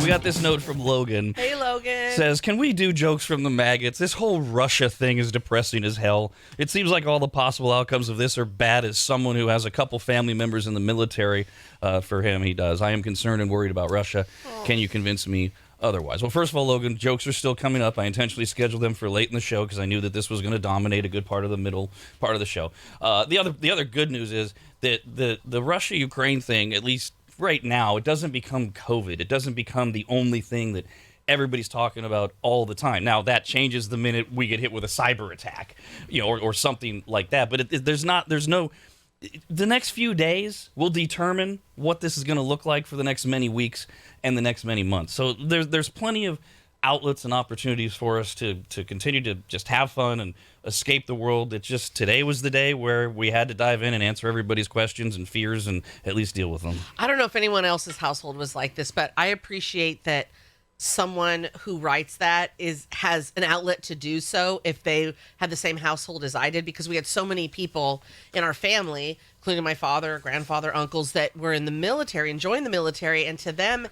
We got this note from Logan. Hey, Logan. Says, can we do jokes from the maggots? This whole Russia thing is depressing as hell. It seems like all the possible outcomes of this are bad as someone who has a couple family members in the military. For him, he does. I am concerned and worried about Russia. Oh. Can you convince me otherwise? Well, first of all, Logan, jokes are still coming up. I intentionally scheduled them for late in the show because I knew that this was going to dominate a good part of the middle part of the show. The other good news is that the Russia-Ukraine thing, at least right now, it doesn't become COVID. It doesn't become the only thing that everybody's talking about all the time. Now, that changes the minute we get hit with a cyber attack, or something like that. But the next few days will determine what this is going to look like for the next many weeks and the next many months. So there's plenty of outlets and opportunities for us to continue to just have fun and escape the world. It's just today was the day where we had to dive in and answer everybody's questions and fears and at least deal with them. I don't know if anyone else's household was like this, but I appreciate that someone who writes that has an outlet to do so if they had the same household as I did, because we had so many people in our family, including my father, grandfather, uncles, that were in the military and joined the military, and to them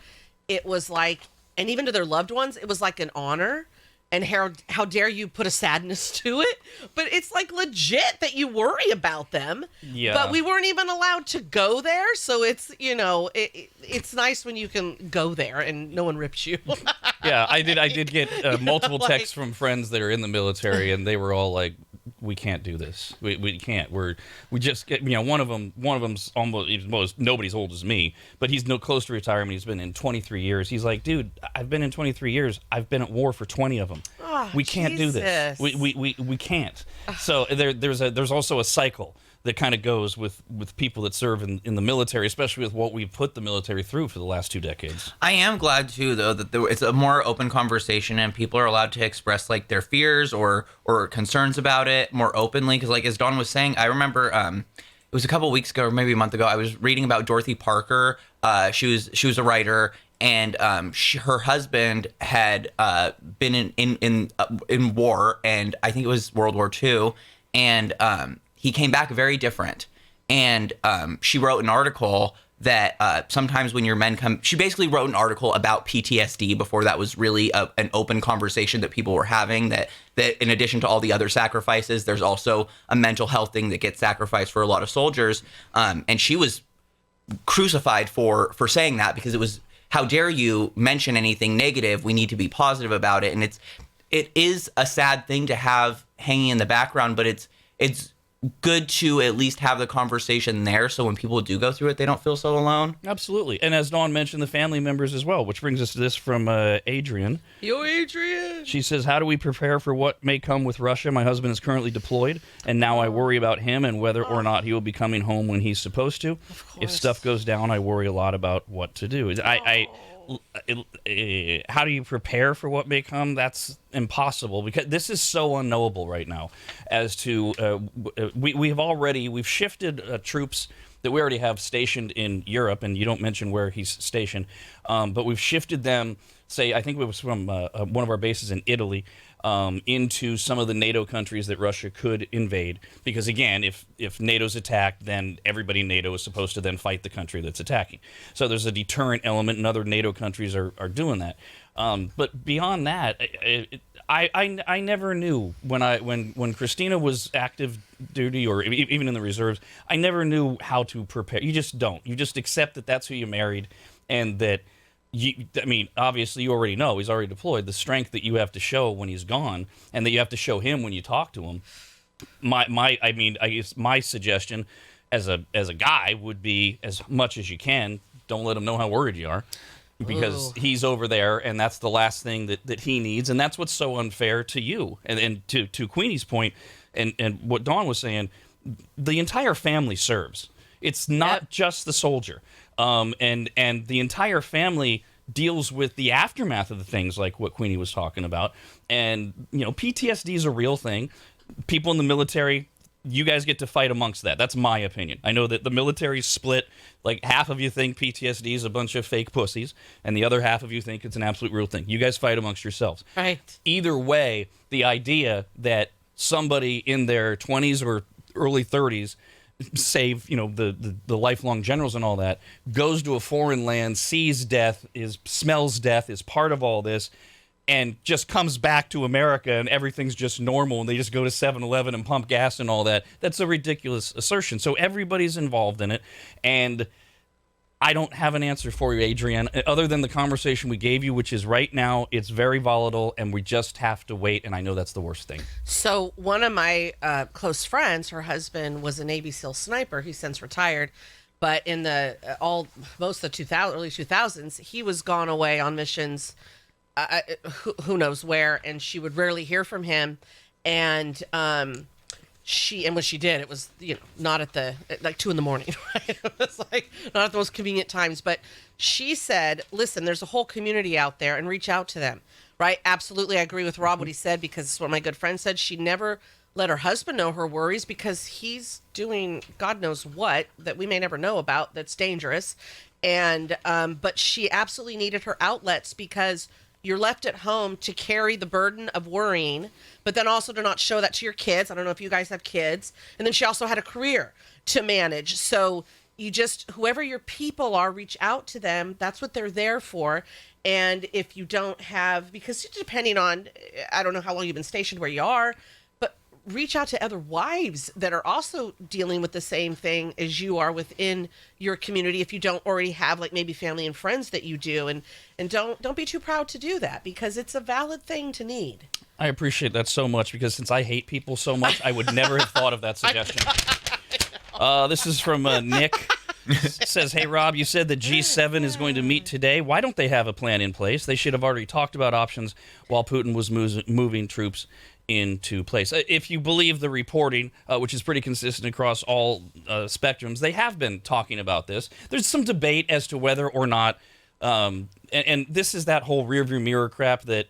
it was like, and even to their loved ones, it was like an honor. And how dare you put a sadness to it? But it's like legit that you worry about them. Yeah. But we weren't even allowed to go there, so it's it's nice when you can go there and no one rips you. Yeah, I did get multiple texts from friends that are in the military, and they were all like, "We can't do this. We can't. We just get one of them's almost nobody's old as me, but he's no close to retirement. He's been in 23 years. He's like, dude, I've been in 23 years. I've been at war for 20 of them. Oh, we can't do this. We can't. So there's also a cycle that kind of goes with people that serve in the military, especially with what we've put the military through for the last 2 decades. I am glad too, though, that it's a more open conversation and people are allowed to express like their fears or concerns about it more openly. Because like as Dawn was saying, I remember it was a couple weeks ago or maybe a month ago, I was reading about Dorothy Parker. She was a writer. And her husband had been in war, and I think it was World War II, and he came back very different. And she wrote an article that sometimes when your men come, she basically wrote an article about PTSD before that was really an open conversation that people were having, that in addition to all the other sacrifices, there's also a mental health thing that gets sacrificed for a lot of soldiers. And she was crucified for saying that, because it was, how dare you mention anything negative? We need to be positive about it. And it is a sad thing to have hanging in the background, but it's good to at least have the conversation there, so when people do go through it, they don't feel so alone. Absolutely. And as Dawn mentioned, the family members as well, which brings us to this from Adrian. Yo, Adrian! She says, how do we prepare for what may come with Russia? My husband is currently deployed, and now I worry about him and whether or not he will be coming home when he's supposed to. If stuff goes down, I worry a lot about what to do. How do you prepare for what may come? That's impossible, because this is so unknowable right now. As to we've shifted troops that we already have stationed in Europe, and you don't mention where he's stationed, but we've shifted them. Say, I think it was from one of our bases in Italy into some of the NATO countries that Russia could invade. Because again, if NATO's attacked, then everybody in NATO is supposed to then fight the country that's attacking. So there's a deterrent element, and other NATO countries are doing that. But beyond that, I never knew when Christina was active duty or even in the reserves, I never knew how to prepare. You just don't. You just accept that that's who you married, and that. Obviously, you already know he's already deployed. The strength that you have to show when he's gone, and that you have to show him when you talk to him. I guess my suggestion as a guy would be, as much as you can, don't let him know how worried you are, because he's over there, and that's the last thing that he needs, and that's what's so unfair to you. And to Queenie's point, and what Dawn was saying, the entire family serves. It's not just the soldier. And the entire family deals with the aftermath of the things like what Queenie was talking about. And, PTSD is a real thing. People in the military, you guys get to fight amongst that. That's my opinion. I know that the military's split. Like, half of you think PTSD is a bunch of fake pussies, and the other half of you think it's an absolute real thing. You guys fight amongst yourselves. Right. Either way, the idea that somebody in their 20s or early 30s save the lifelong generals and all that, goes to a foreign land, sees death, smells death, is part of all this, and just comes back to America and everything's just normal and they just go to 7-Eleven and pump gas and all that. That's a ridiculous assertion. So everybody's involved in it, and I don't have an answer for you, Adrienne, other than the conversation we gave you, which is right now it's very volatile and we just have to wait, and I know that's the worst thing. So one of my close friends, her husband was a Navy SEAL sniper. He's since retired, but in the most of the early 2000s, he was gone away on missions, who knows where, and she would rarely hear from him. And when she did, it was not at like 2 a.m, right? It was like not at the most convenient times. But she said, "Listen, there's a whole community out there, and reach out to them." Right? Absolutely, I agree with Rob what he said, because it's what my good friend said. She never let her husband know her worries because he's doing God knows what that we may never know about that's dangerous. And but she absolutely needed her outlets, because you're left at home to carry the burden of worrying, but then also to not show that to your kids. I don't know if you guys have kids. And then she also had a career to manage. So you just, whoever your people are, reach out to them. That's what they're there for. And if you don't have, because depending on, I don't know how long you've been stationed where you are, but reach out to other wives that are also dealing with the same thing as you are within your community, if you don't already have like maybe family and friends that you do. And don't be too proud to do that, because it's a valid thing to need. I appreciate that so much, because since I hate people so much, I would never have thought of that suggestion. This is from Nick. Says, "Hey, Rob, you said the G7 is going to meet today. Why don't they have a plan in place? They should have already talked about options while Putin was moving troops into place." If you believe the reporting, which is pretty consistent across all spectrums, they have been talking about this. There's some debate as to whether or not, and this is that whole rearview mirror crap that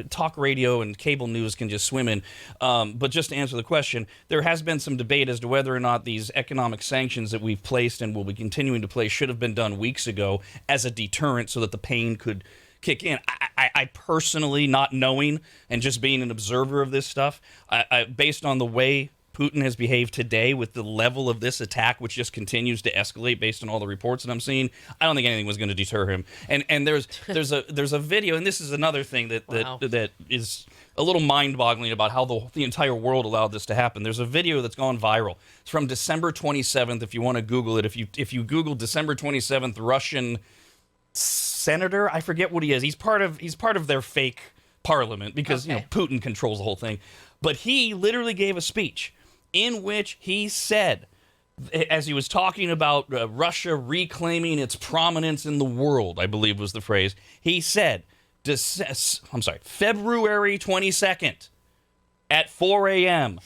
talk radio and cable news can just swim in. But just to answer the question, there has been some debate as to whether or not these economic sanctions that we've placed and will be continuing to place should have been done weeks ago as a deterrent so that the pain could kick in. I personally, not knowing and just being an observer of this stuff, I based on the way Putin has behaved today with the level of this attack, which just continues to escalate based on all the reports that I'm seeing, I don't think anything was going to deter him. And there's a video, and this is another thing that is a little mind-boggling about how the entire world allowed this to happen. There's a video that's gone viral. It's from December 27th. If you want to Google it, if you Google December 27th Russian senator, I forget what he is. He's part of their fake parliament, because Putin controls the whole thing. But he literally gave a speech in which he said, as he was talking about Russia reclaiming its prominence in the world, I believe was the phrase, he said, February 22nd at 4 a.m.,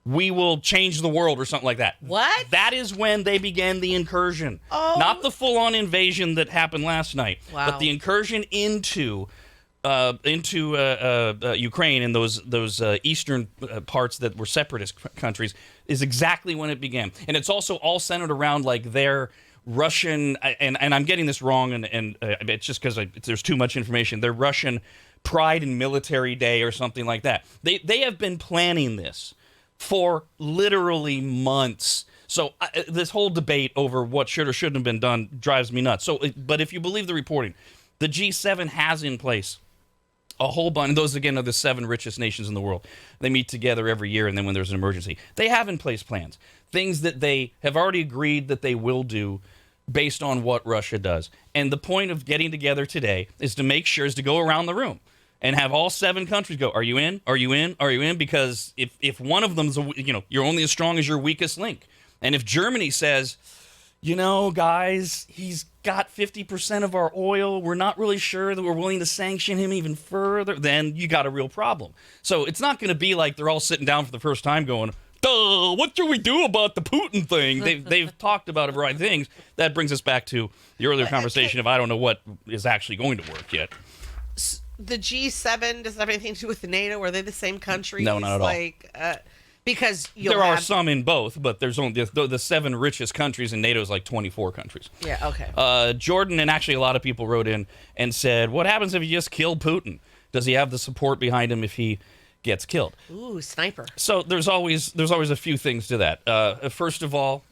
we will change the world, or something like that. What? That is when they began the incursion. Oh. Not the full-on invasion that happened last night, but the incursion into Ukraine and those eastern parts that were separatist countries is exactly when it began. And it's also all centered around like their Russian, and I'm getting this wrong, and it's just because there's too much information, their Russian Pride and Military Day or something like that. They have been planning this for literally months. So this whole debate over what should or shouldn't have been done drives me nuts. But if you believe the reporting, the G7 has in place a whole bunch. And those, again, are the 7 richest nations in the world. They meet together every year, and then when there's an emergency, they have in place plans, things that they have already agreed that they will do based on what Russia does. And the point of getting together today is to go around the room and have all 7 countries go, are you in? Are you in? Are you in? Because if one of them's, you're only as strong as your weakest link. And if Germany says, guys, he's got 50% of our oil, we're not really sure that we're willing to sanction him even further, then you got a real problem. So it's not going to be like they're all sitting down for the first time going, duh, what should we do about the Putin thing? They've talked about a variety of things. That brings us back to the earlier conversation of I don't know what is actually going to work yet. The G7 doesn't have anything to do with NATO. Are they the same countries? No, not at all. Because there are some in both, but there's only the 7 richest countries, and NATO is like 24 countries. Yeah, okay. Jordan, and actually a lot of people wrote in and said, what happens if you just kill Putin? Does he have the support behind him if he gets killed. Ooh, sniper. So there's always a few things to that. First of all,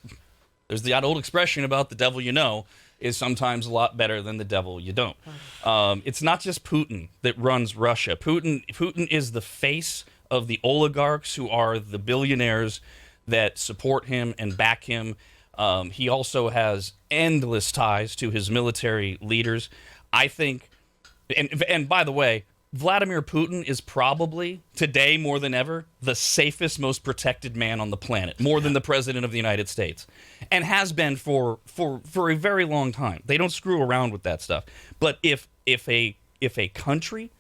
there's the old expression about the devil you know is sometimes a lot better than the devil you don't. It's not just Putin that runs Russia. Putin is the face of the oligarchs who are the billionaires that support him and back him. He also has endless ties to his military leaders. I think, and by the way, Vladimir Putin is probably, today more than ever, the safest, most protected man on the planet, more than the President of the United States, and has been for a very long time. They don't screw around with that stuff. But if a country,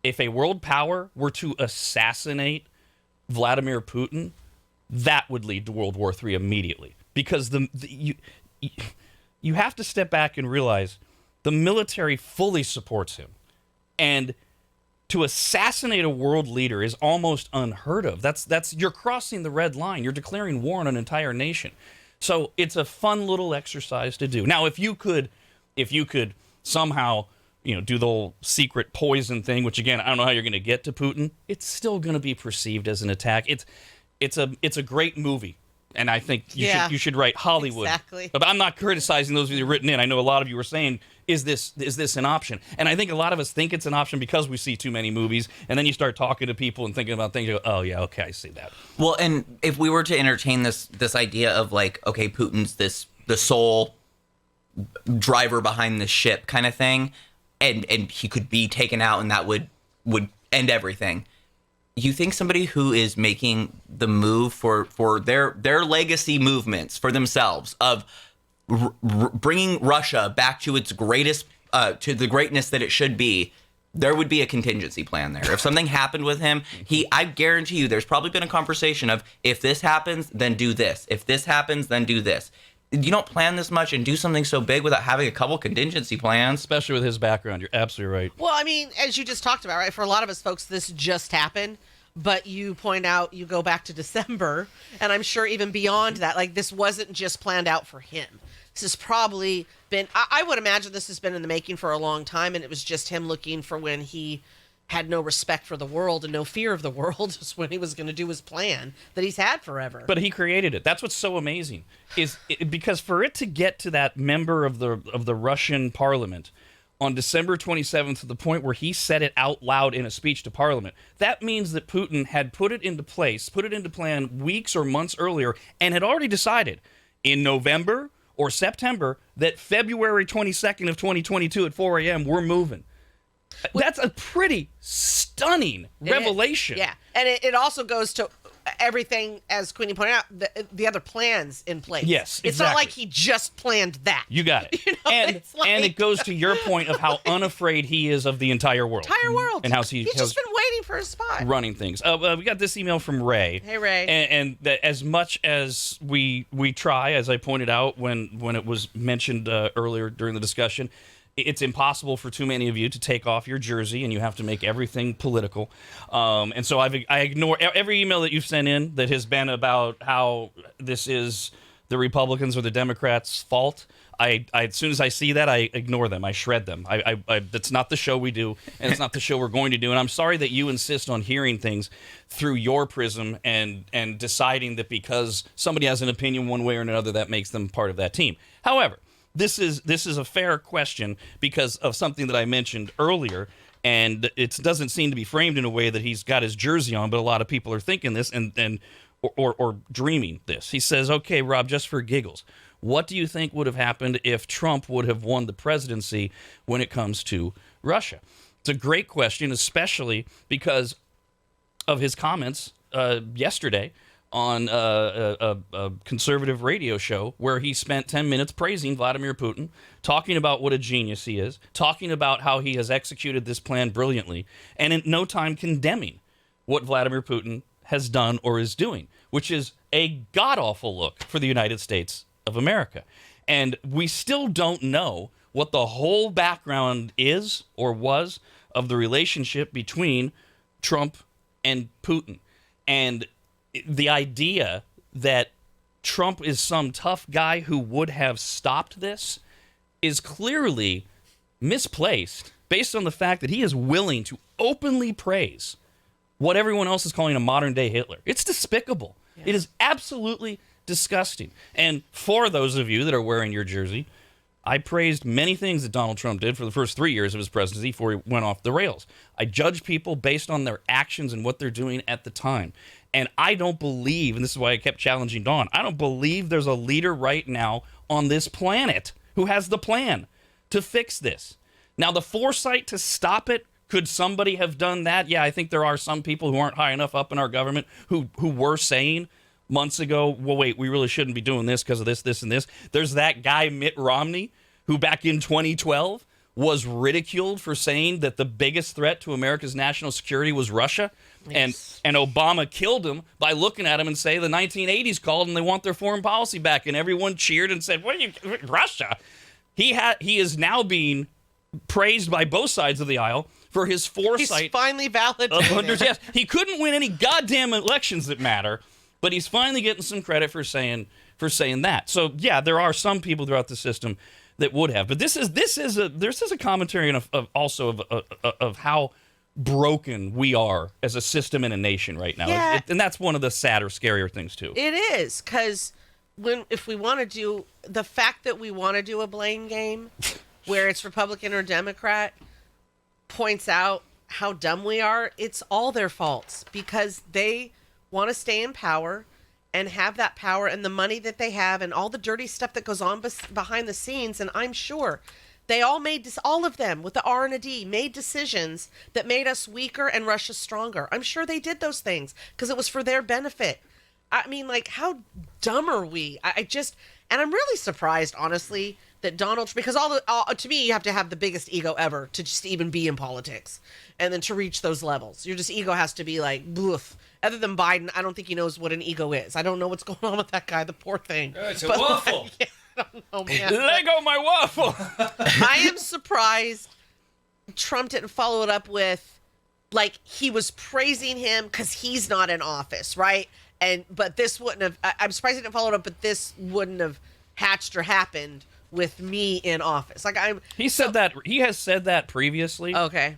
if a world power were to assassinate Vladimir Putin, that would lead to World War III immediately. Because you have to step back and realize the military fully supports him. And to assassinate a world leader is almost unheard of. That's you're crossing the red line. You're declaring war on an entire nation. So it's a fun little exercise to do. Now, if you could somehow, do the whole secret poison thing, which again, I don't know how you're going to get to Putin, it's still going to be perceived as an attack. It's a great movie. And I think you should write Hollywood. Exactly. But I'm not criticizing those of you written in. I know a lot of you were saying, is this an option? And I think a lot of us think it's an option because we see too many movies. And then you start talking to people and thinking about things. You go, oh, yeah, okay, I see that. Well, and if we were to entertain this idea of like, okay, Putin's the sole driver behind the ship kind of thing, and he could be taken out and that would end everything. You think somebody who is making the move for their legacy movements for themselves of bringing Russia back to its greatest, to the greatness that it should be, there would be a contingency plan there. If something happened with him, I guarantee you there's probably been a conversation of, if this happens, then do this. If this happens, then do this. You don't plan this much and do something so big without having a couple contingency plans. Especially with his background. You're absolutely right. Well, I mean, as you just talked about, right? For a lot of us folks, this just happened. But you point out, you go back to December, and I'm sure even beyond that, like, this wasn't just planned out for him. This has probably been, I would imagine this has been in the making for a long time, and it was just him looking for when he had no respect for the world and no fear of the world, just when he was going to do his plan that he's had forever. But he created it. That's what's so amazing, because for it to get to that member of the Russian parliament on December 27th, to the point where he said it out loud in a speech to Parliament, that means that Putin had put it into plan weeks or months earlier, and had already decided in November or September that February 22nd of 2022 at 4 a.m. we're moving. That's a pretty stunning revelation. Yeah, and it also goes to everything, as Queenie pointed out, the other plans in place. Yes, exactly. It's not like he just planned that. You got it. And it goes to your point of how unafraid he is of the entire world. And how he's just been waiting for a spot. Running things. We got this email from Ray. Hey, Ray. And that as much as we try, as I pointed out when it was mentioned earlier during the discussion, it's impossible for too many of you to take off your jersey, and you have to make everything political. And so I ignore every email that you've sent in that has been about how this is the Republicans or the Democrats' fault. As soon as I see that, I ignore them. I shred them. That's not the show we do, and it's not the show we're going to do. And I'm sorry that you insist on hearing things through your prism and deciding that because somebody has an opinion one way or another, that makes them part of that team. However, this is a fair question because of something that I mentioned earlier, and it doesn't seem to be framed in a way that he's got his jersey on, but a lot of people are thinking this or dreaming this. He says, okay, Rob, just for giggles, what do you think would have happened if Trump would have won the presidency when it comes to Russia? It's a great question, especially because of his comments yesterday on a conservative radio show where he spent 10 minutes praising Vladimir Putin, talking about what a genius he is, talking about how he has executed this plan brilliantly, and in no time condemning what Vladimir Putin has done or is doing, which is a god-awful look for the United States of America. And we still don't know what the whole background is or was of the relationship between Trump and Putin. And the idea that Trump is some tough guy who would have stopped this is clearly misplaced based on the fact that he is willing to openly praise what everyone else is calling a modern-day Hitler. It's despicable. Yeah. It is absolutely disgusting. And for those of you that are wearing your jersey, I praised many things that Donald Trump did for the first 3 years of his presidency before he went off the rails. I judge people based on their actions and what they're doing at the time. And I don't believe, and this is why I kept challenging Dawn, I don't believe there's a leader right now on this planet who has the plan to fix this. Now, the foresight to stop it, could somebody have done that? Yeah, I think there are some people who aren't high enough up in our government who were saying months ago, well, wait, we really shouldn't be doing this because of this, this, and this. There's that guy, Mitt Romney, who back in 2012 was ridiculed for saying that the biggest threat to America's national security was Russia. Yes. And Obama killed him by looking at him and saying the 1980s called and they want their foreign policy back. And everyone cheered and said, what are you, Russia? He is now being praised by both sides of the aisle for his foresight. He's finally validated. Yes, he couldn't win any goddamn elections that matter, but he's finally getting some credit for saying that. So yeah, there are some people throughout the system that would have, but this is a commentary of how broken we are as a system and a nation right now. Yeah. And that's one of the sadder, scarier things too. It is, because if we want to do the fact that we want to do a blame game where it's Republican or Democrat points out how dumb we are. It's all their faults because they want to stay in power and have that power and the money that they have and all the dirty stuff that goes on behind the scenes. And I'm sure they all all of them with the R and a D made decisions that made us weaker and Russia stronger. I'm sure they did those things because it was for their benefit. I mean, like, how dumb are we? And I'm really surprised, honestly, that Donald, because to me, you have to have the biggest ego ever to just even be in politics and then to reach those levels. Your ego has to be like, bloof. Other than Biden, I don't think he knows what an ego is. I don't know what's going on with that guy, the poor thing. It's a waffle. Like, I don't know, man. Lego my waffle. I am surprised Trump didn't follow it up with, like, he was praising him because he's not in office, right? But this wouldn't have, I'm surprised he didn't follow it up, but this wouldn't have hatched or happened with me in office. He has said that previously. Okay.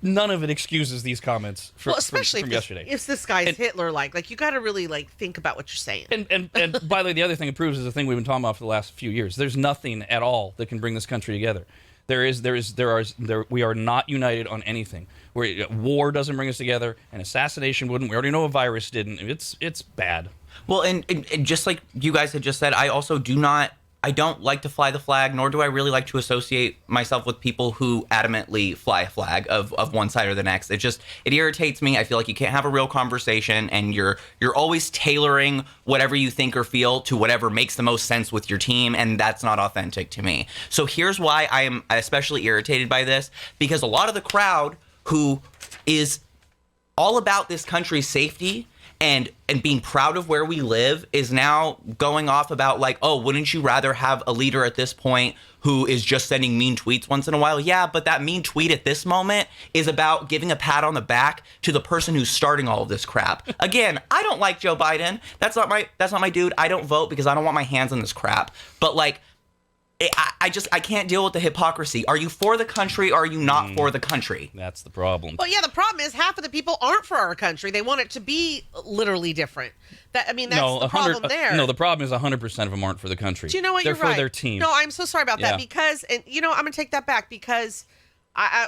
None of it excuses these comments especially from yesterday. If this guy's Hitler, like you got to really think about what you're saying. And by the way, the other thing it proves is the thing we've been talking about for the last few years. There's nothing at all that can bring this country together. We are not united on anything. War doesn't bring us together. An assassination wouldn't. We already know a virus didn't. It's bad. Well, and just like you guys had just said, I don't like to fly the flag, nor do I really like to associate myself with people who adamantly fly a flag of one side or the next. It irritates me. I feel like you can't have a real conversation, and you're always tailoring whatever you think or feel to whatever makes the most sense with your team, and that's not authentic to me. So here's why I am especially irritated by this, because a lot of the crowd who is all about this country's safety and being proud of where we live is now going off about like, oh, wouldn't you rather have a leader at this point who is just sending mean tweets once in a while? Yeah, but that mean tweet at this moment is about giving a pat on the back to the person who's starting all of this crap. Again, I don't like Joe Biden. That's not my dude. I don't vote because I don't want my hands on this crap. But like, I can't deal with the hypocrisy. Are you for the country or are you not for the country? That's the problem. Well, yeah, the problem is half of the people aren't for our country. They want it to be literally different. That's the problem there. No, the problem is 100% of them aren't for the country. Do you know what? They're You're right. for their team. No, I'm so sorry about that because, and I'm going to take that back because,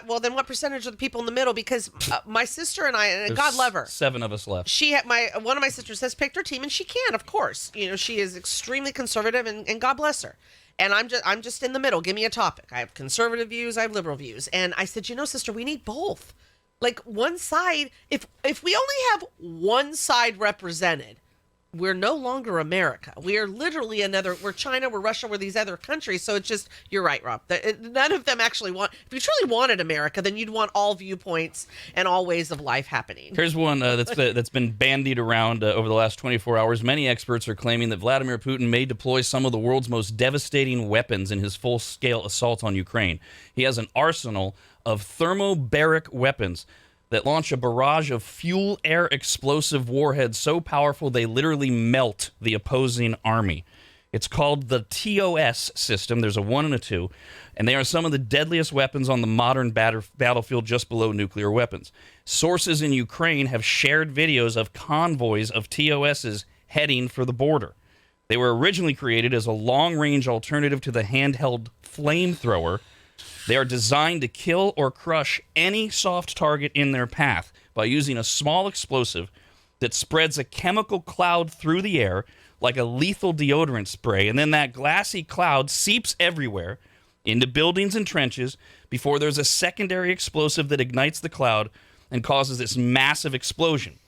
well, then what percentage of the people in the middle? Because my sister and I, and God love her. 7 of us left. One of my sisters has picked her team, and she can, of course. She is extremely conservative, and God bless her. And I'm just in the middle. Give me a topic. I have conservative views. I have liberal views. And I said, sister, we need both. Like one side. If we only have one side represented, we're no longer America. We are literally we're China, we're Russia, we're these other countries. So it's just, you're right, Rob. None of them actually if you truly wanted America, then you'd want all viewpoints and all ways of life happening. Here's one that's been bandied around over the last 24 hours. Many experts are claiming that Vladimir Putin may deploy some of the world's most devastating weapons in his full-scale assault on Ukraine. He has an arsenal of thermobaric weapons that launch a barrage of fuel-air explosive warheads so powerful they literally melt the opposing army. It's called the TOS system. There's a 1 and a 2, and they are some of the deadliest weapons on the modern battlefield, just below nuclear weapons. Sources in Ukraine have shared videos of convoys of TOSs heading for the border. They were originally created as a long-range alternative to the handheld flamethrower. They are designed to kill or crush any soft target in their path by using a small explosive that spreads a chemical cloud through the air like a lethal deodorant spray, and then that glassy cloud seeps everywhere into buildings and trenches before there's a secondary explosive that ignites the cloud and causes this massive explosion.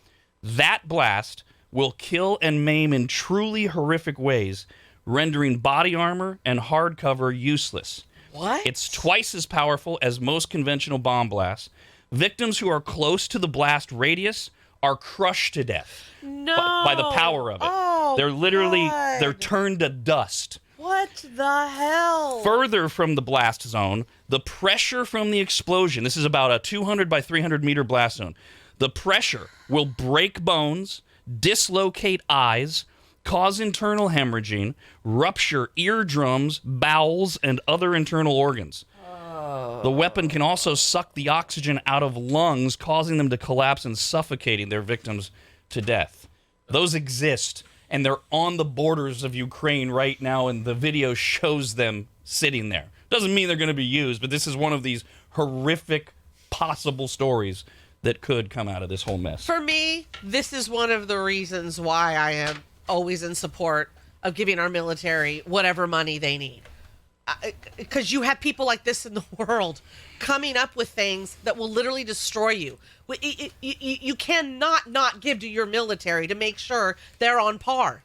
That blast will kill and maim in truly horrific ways, rendering body armor and hardcover useless. What? It's twice as powerful as most conventional bomb blasts. Victims who are close to the blast radius are crushed to death by the power of it. Oh, they're literally, God. they're turned to dust. What the hell? Further from the blast zone, the pressure from the explosion, this is about a 200 by 300 meter blast zone, the pressure will break bones, dislocate eyes, cause internal hemorrhaging, rupture eardrums, bowels, and other internal organs. The weapon can also suck the oxygen out of lungs, causing them to collapse and suffocating their victims to death. Those exist, and they're on the borders of Ukraine right now, and the video shows them sitting there. Doesn't mean they're going to be used, but this is one of these horrific possible stories that could come out of this whole mess. For me, this is one of the reasons why I am always in support of giving our military whatever money they need. Because you have people like this in the world coming up with things that will literally destroy you. You cannot not give to your military to make sure they're on par.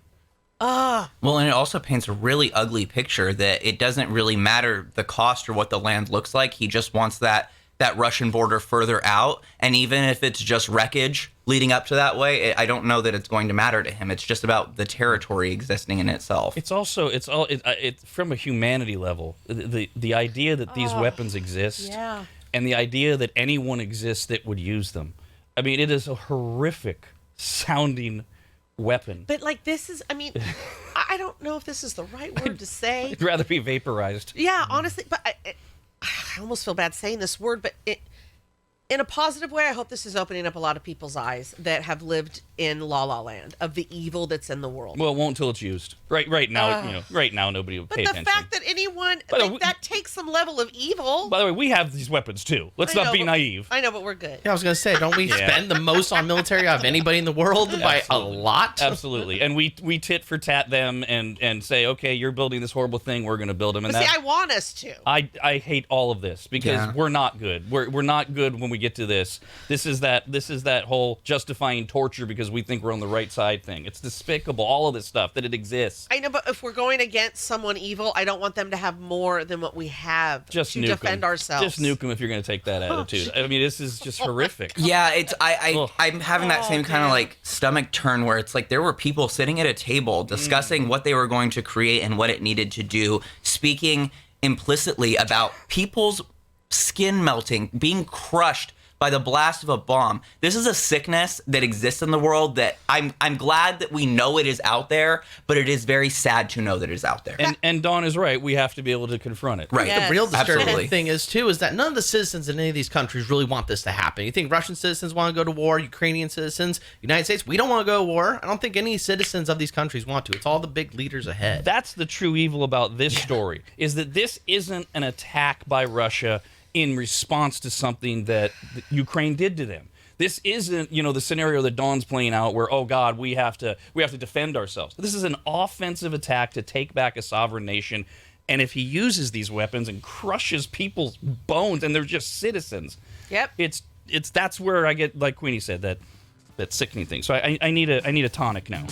Well, and it also paints a really ugly picture that it doesn't really matter the cost or what the land looks like. He just wants that Russian border further out. And even if it's just wreckage leading up to that way, I don't know that it's going to matter to him. It's just about the territory existing in itself. It's also, it's from a humanity level. The idea that these weapons exist, Yeah. and the idea that anyone exists that would use them. I mean, it is a horrific sounding weapon. But like this is, I mean, I don't know if this is the right word to say. I'd rather be vaporized. Yeah, honestly, but I almost feel bad saying this word, but in a positive way, I hope this is opening up a lot of people's eyes that have lived in La La Land of the evil that's in the world. Well, it won't until it's used. Right now, right now, nobody will pay But the attention. fact that anyone, By the way, that takes some level of evil. By the way, we have these weapons too. Let's I not know, be but- naive. I know, but we're good. Yeah, I was gonna say, don't we spend the most on military out of anybody in the world by a lot? Absolutely. And we tit for tat them and say, okay, you're building this horrible thing, we're going to build them. And But see, I want us to. I hate all of this because Yeah. we're not good. We're not good when we get to this. This is that whole justifying torture because we think we're on the right side thing. It's despicable, all of this stuff, that it exists. I know, but if we're going against someone evil, I don't want them to have more than what we have Just to nuke defend them. ourselves. Just nuke them if you're going to take that attitude. I mean, this is just horrific. Yeah, it's Ugh. I'm having that same kind of man. like stomach turn where it's like there were people sitting at a table discussing what they were going to create and what it needed to do, speaking implicitly about people's skin melting, being crushed by the blast of a bomb. This is a sickness that exists in the world that I'm glad that we know it is out there, but it is very sad to know that it is out there. And Dawn is right. We have to be able to confront it. Right. Yes. The real disturbing Absolutely. thing is, too, is that none of the citizens in any of these countries really want this to happen. You think Russian citizens want to go to war, Ukrainian citizens, United States, we don't want to go to war. I don't think any citizens of these countries want to. It's all the big leaders ahead. That's the true evil about this story, is that this isn't an attack by Russia in response to something that Ukraine did to them. This isn't, the scenario that Dawn's playing out where, oh God, we have to defend ourselves. This is an offensive attack to take back a sovereign nation. And if he uses these weapons and crushes people's bones and they're just citizens, Yep. that's where I get, like Queenie said, that sickening thing. So I need a tonic now.